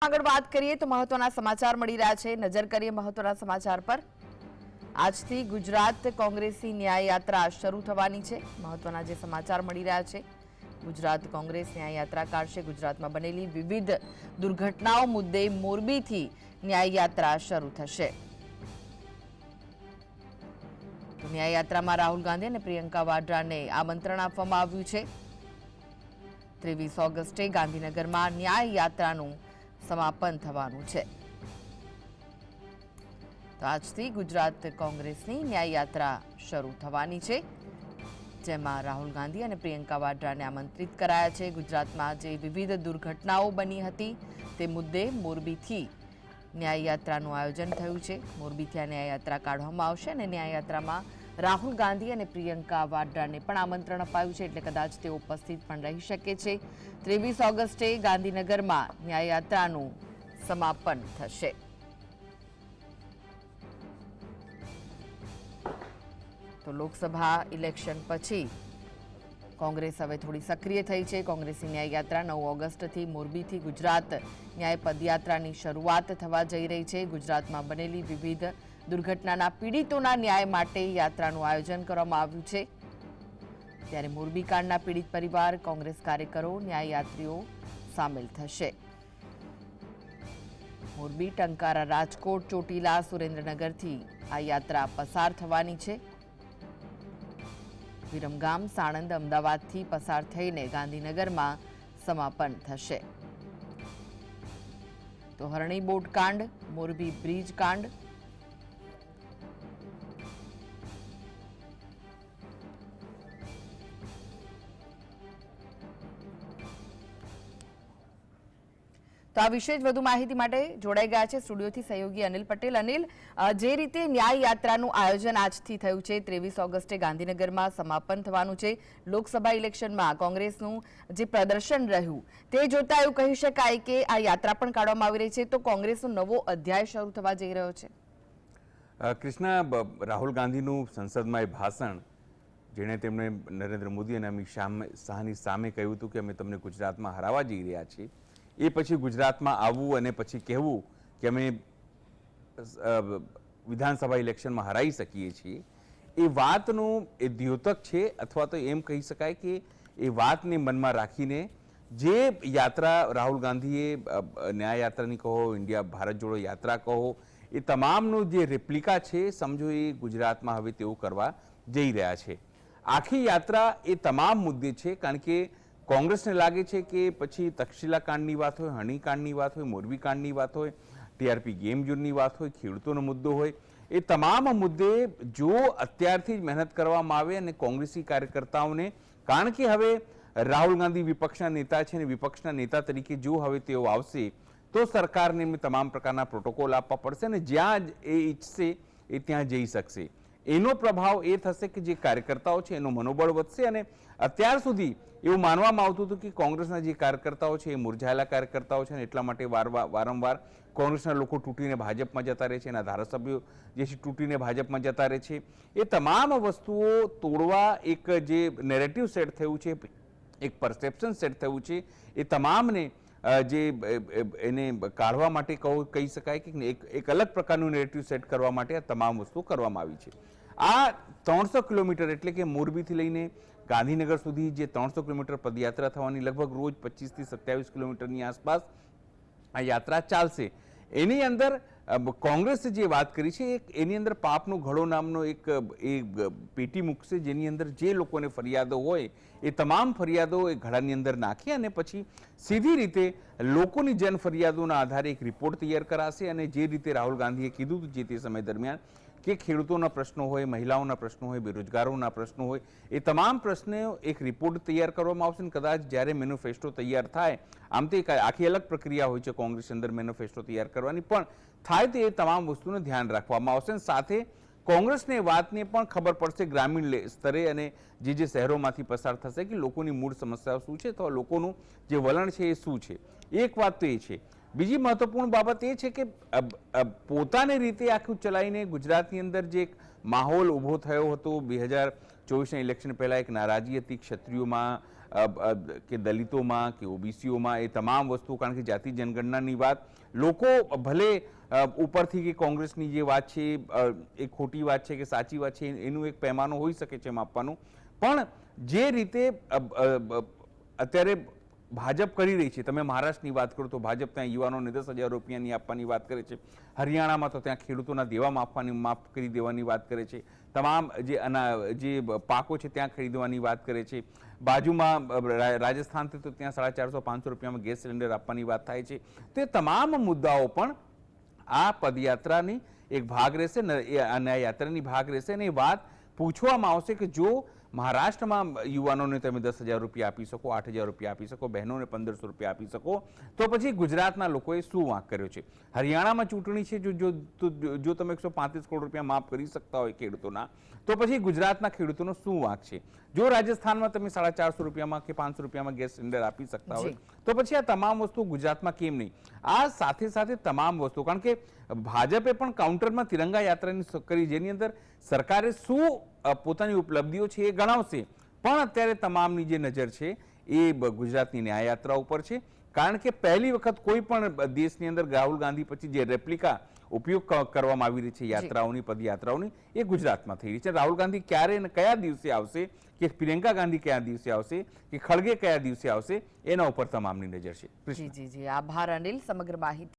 આગળ વાત કરીએ તો મહત્વના સમાચાર મળી રહ્યા છે। નજર કરીએ મહત્વના સમાચાર પર। આજથી ગુજરાત કોંગ્રેસની ન્યાય યાત્રા શરૂ થવાની છે। મહત્વના જે સમાચાર મળી રહ્યા છે, ગુજરાત કોંગ્રેસ ન્યાય યાત્રા કાઢશે। ગુજરાતમાં બનેલી વિવિધ દુર્ઘટનાઓ મુદ્દે મોરબીથી ન્યાય યાત્રા શરૂ થશે। તો ન્યાય યાત્રામાં રાહુલ ગાંધી અને પ્રિયંકા વાડ્રાને આમંત્રણ આપવામાં આવ્યું છે। 23 ઓગસ્ટે ગાંધીનગરમાં ન્યાય યાત્રાનું સમાપન થવાનું છે। તો આજથી ગુજરાત કોંગ્રેસની ન્યાય યાત્રા શરૂ થવાની છે, જેમાં રાહુલ ગાંધી અને પ્રિયંકા વાડ્રાને આમંત્રિત કરાયા છે। ગુજરાતમાં જે વિવિધ દુર્ઘટનાઓ બની હતી તે મુદ્દે મોરબીથી ન્યાય યાત્રાનું આયોજન થયું છે। મોરબીથી આ ન્યાય યાત્રા કાઢવામાં આવશે અને ન્યાય યાત્રામાં રાહુલ ગાંધી અને પ્રિયંકા વાડ્રાને પણ આમંત્રણ અપાયું છે, એટલે કદાચ તેઓ ઉપસ્થિત પણ રહી શકે છે। 23 ઓગસ્ટે ગાંધીનગરમાં ન્યાય યાત્રાનું સમાપન થશે। તો લોકસભા ઇલેક્શન પછી કોંગ્રેસ હવે થોડી સક્રિય થઈ છે। કોંગ્રેસની ન્યાય યાત્રા 9 ઓગસ્ટથી મોરબીથી ગુજરાત ન્યાય પદયાત્રાની શરૂઆત થવા જઈ રહી છે। ગુજરાતમાં બનેલી વિવિધ દુર્ઘટનાના પીડિતોના ન્યાય માટે યાત્રાનું આયોજન કરવામાં આવ્યું છે। ત્યારે મોરબી કાંડના પીડિત પરિવાર, કોંગ્રેસ કાર્યકરો, ન્યાયયાત્રીઓ સામેલ થશે। મોરબી, ટંકારા, રાજકોટ, ચોટીલા, સુરેન્દ્રનગરથી આ યાત્રા પસાર થવાની છે। વિરમગામ, સાણંદ, અમદાવાદથી પસાર થઈને ગાંધીનગરમાં સમાપન થશે। તો હરણી બોટ કાંડ, મોરબી બ્રિજ કાંડ, તો આ વિશે વધુ માહિતી માટે જોડાઈ ગયા છે સ્ટુડિયોથી સહયોગી અનિલ પટેલ। અનિલ, જે રીતે ન્યાય યાત્રાનું આયોજન આજથી થયું છે, 23 ઓગસ્ટે ગાંધીનગરમાં સમાપન થવાનું છે। લોકસભા ઇલેક્શનમાં કોંગ્રેસનું જે પ્રદર્શન રહ્યું તે જોતા એવું કહી શકાય કે આ યાત્રા પણ કાઢવામાં આવી રહી છે, તો કોંગ્રેસનો નવો અધ્યાય શરૂ થવા જઈ રહ્યો છે। કૃષ્ણા, રાહુલ ગાંધીનું સંસદમાં એ ભાષણ, જેણે તેમણે નરેન્દ્ર મોદી અને અમિત શાહની સામે કહ્યું હતું કે અમે તમને ગુજરાતમાં હરાવવા જઈ રહ્યા છીએ, એ પછી ગુજરાતમાં આવવું અને પછી કહેવું કે અમે વિધાનસભા ઇલેક્શનમાં હરાવી શકીએ છીએ, એ વાતનું એ દ્યોતક છે। અથવા તો એમ કહી શકાય કે એ વાતને મનમાં રાખીને જે યાત્રા રાહુલ ગાંધીએ ન્યાય યાત્રાની કહો, ઇન્ડિયા ભારત જોડો યાત્રા કહો, એ તમામનું જે રેપ્લિકા છે, સમજો એ ગુજરાતમાં હવે તેઓ કરવા જઈ રહ્યા છે। આખી યાત્રા એ તમામ મુદ્દે છે, કારણ કે કોંગ્રેસને લાગે છે કે પછી તક્ષશિલા કાંડની વાત હોય, હણીકાંડની વાત હોય, મોરબી કાંડની વાત હોય, ટીઆરપી ગેમ ઝોનની વાત હોય, ખેડૂતોનો મુદ્દો હોય, એ તમામ મુદ્દે જો અત્યારથી જ મહેનત કરવામાં આવે અને કોંગ્રેસી કાર્યકર્તાઓને, કારણ કે હવે રાહુલ ગાંધી વિપક્ષના નેતા છે અને વિપક્ષના નેતા તરીકે જો હવે તેઓ આવશે તો સરકારને તમામ પ્રકારના પ્રોટોકોલ આપવા પડશે અને જ્યાં એ ઈચ્છશે એ ત્યાં જઈ શકશે। એનો પ્રભાવ એ થશે કે જે કાર્યકર્તાઓ છે એનું મનોબળ વધશે। અને અત્યાર સુધી એવું માનવામાં આવતું હતું કે કોંગ્રેસના જે કાર્યકર્તાઓ છે એ મુરઝાયેલા કાર્યકર્તાઓ છે, અને એટલા માટે વારંવાર કોંગ્રેસના લોકો તૂટીને ભાજપમાં જતા રહે છે, એના ધારાસભ્યો જે છે તૂટીને ભાજપમાં જતા રહે છે। એ તમામ વસ્તુઓ તોડવા એક જે નેરેટિવ સેટ થયું છે, એક પરસેપ્શન સેટ થયું છે, એ તમામને જે એને કાઢવા માટે કહી શકાય કે એક અલગ પ્રકારનું નેરેટિવ સેટ કરવા માટે આ તમામ વસ્તુઓ કરવામાં આવી છે। આ 300 કિલોમીટર એટલે કે મોરબીથી લઈને ગાંધીનગર સુધી જે 300 કિલોમીટર પદયાત્રા થવાની, લગભગ રોજ 25 થી 27 કિલોમીટરની આસપાસ આ યાત્રા ચાલશે। એની અંદર કોંગ્રેસે જે વાત કરી છે, એની અંદર પાપનો ઘડો નામનો એક પેટી મૂકશે, જેની અંદર જે લોકોને ફરિયાદો હોય એ તમામ ફરિયાદો એ ઘડાની અંદર નાખી અને પછી સીધી રીતે લોકોની જન ફરિયાદોના આધારે એક રિપોર્ટ તૈયાર કરાશે। અને જે રીતે રાહુલ ગાંધીએ કીધું હતું જે તે સમય દરમિયાન કે ખેડૂતોના પ્રશ્નો હોય, મહિલાઓના પ્રશ્નો હોય, બેરોજગારોના પ્રશ્નો હોય, એ તમામ પ્રશ્નો એક રિપોર્ટ તૈયાર કરવામાં આવશે। અને કદાચ જ્યારે મેનિફેસ્ટો તૈયાર થાય, આમ તો એક આખી અલગ પ્રક્રિયા હોય છે કોંગ્રેસ અંદર મેનિફેસ્ટો તૈયાર કરવાની, પણ થાય તો એ તમામ વસ્તુનું ધ્યાન રાખવામાં આવશે। સાથે કોંગ્રેસને વાતને પણ ખબર પડશે ગ્રામીણ સ્તરે અને જે શહેરોમાંથી પસાર થશે કે લોકોની મૂળ સમસ્યાઓ શું છે, તો લોકોનું જે વલણ છે એ શું છે। એક વાત તો એ છે। બીજી મહત્વપૂર્ણ બાબત એ છે કે પોતાની રીતે આખું ચલાવીને ગુજરાતની અંદર જે એક માહોલ ઊભો થયો હતો 2024ના ઇલેક્શન પહેલાં, એક નારાજી હતી ક્ષત્રિયોમાં, કે દલિતોમાં કે ઓબીસીઓમાં એ તમામ વસ્તુઓ, કારણ કે જાતિ જનગણનાની વાત લોકો ભલે ઉપરથી કે કોંગ્રેસની જે વાત છે એ ખોટી વાત છે કે સાચી વાત છે એનું એક પૈમાનો હોઈ શકે છે માપવાનું, પણ જે રીતે અત્યારે ભાજપ કરી રહી છે, તમે મહારાષ્ટ્રની વાત કરો તો ભાજપ ત્યાં યુવાનોને 10,000 રૂપિયાની આપવાની વાત કરે છે, હરિયાણામાં તો ત્યાં ખેડૂતોના દેવા માફ કરી દેવાની વાત કરે છે, તમામ જે પાકો છે ત્યાં ખરીદવાની વાત કરે છે, બાજુમાં રાજસ્થાનથી તો ત્યાં 450-500 રૂપિયામાં ગેસ સિલિન્ડર આપવાની વાત થાય છે. તો એ તમામ મુદ્દાઓ પણ આ પદયાત્રાની એક ભાગ રહેશે, આ યાત્રાની ભાગ રહેશે અને એ વાત પૂછવામાં આવશે કે જો મહારાષ્ટ્રમાં યુવાનોને તમે 10,000 રૂપિયા આપી શકો, 8,000 રૂપિયા આપી શકો, બહેનોને 1,500 રૂપિયા આપી શકો, તો પછી ગુજરાતના લોકોએ શું વાંક કર્યો છે? હરિયાણામાં ચૂંટણી છે, જો તમે 135 કરોડ રૂપિયા માફ કરી શકતા હોય ખેડૂતોના, તો પછી ગુજરાતના ખેડૂતોનો શું વાંક છે? જો રાજસ્થાનમાં તમે 450 રૂપિયામાં કે 500 રૂપિયામાં ગેસ સિલિન્ડર આપી શકતા હોય, તો પછી આ તમામ વસ્તુ ગુજરાતમાં કેમ નહીં? આ સાથે સાથે તમામ વસ્તુ, કારણ કે ભાજપે પણ કાઉન્ટરમાં તિરંગા યાત્રાની કરી, જેની અંદર સરકારે શું પોતાની ઉપલબ્ધિઓ છે એ ગણાવશે, પણ અત્યારે તમામની જે નજર છે એ ગુજરાતની ન્યાય યાત્રા ઉપર છે, કારણ કે પહેલી વખત કોઈ પણ દેશની અંદર રાહુલ ગાંધી પછી જે રેપ્લિકા ઉપયોગ કરવામાં આવી રહી છે યાત્રાઓની, પદયાત્રાઓની, એ ગુજરાતમાં થઈ રહી છે. રાહુલ ગાંધી ક્યારે અને કયા દિવસે આવશે, કે પ્રિયંકા ગાંધી કયા દિવસે આવશે, કે ખડગે કયા દિવસે આવશે, એના ઉપર તમામની નજર છે. જી જી જી, આભાર અનિલ સમગ્ર માહિતી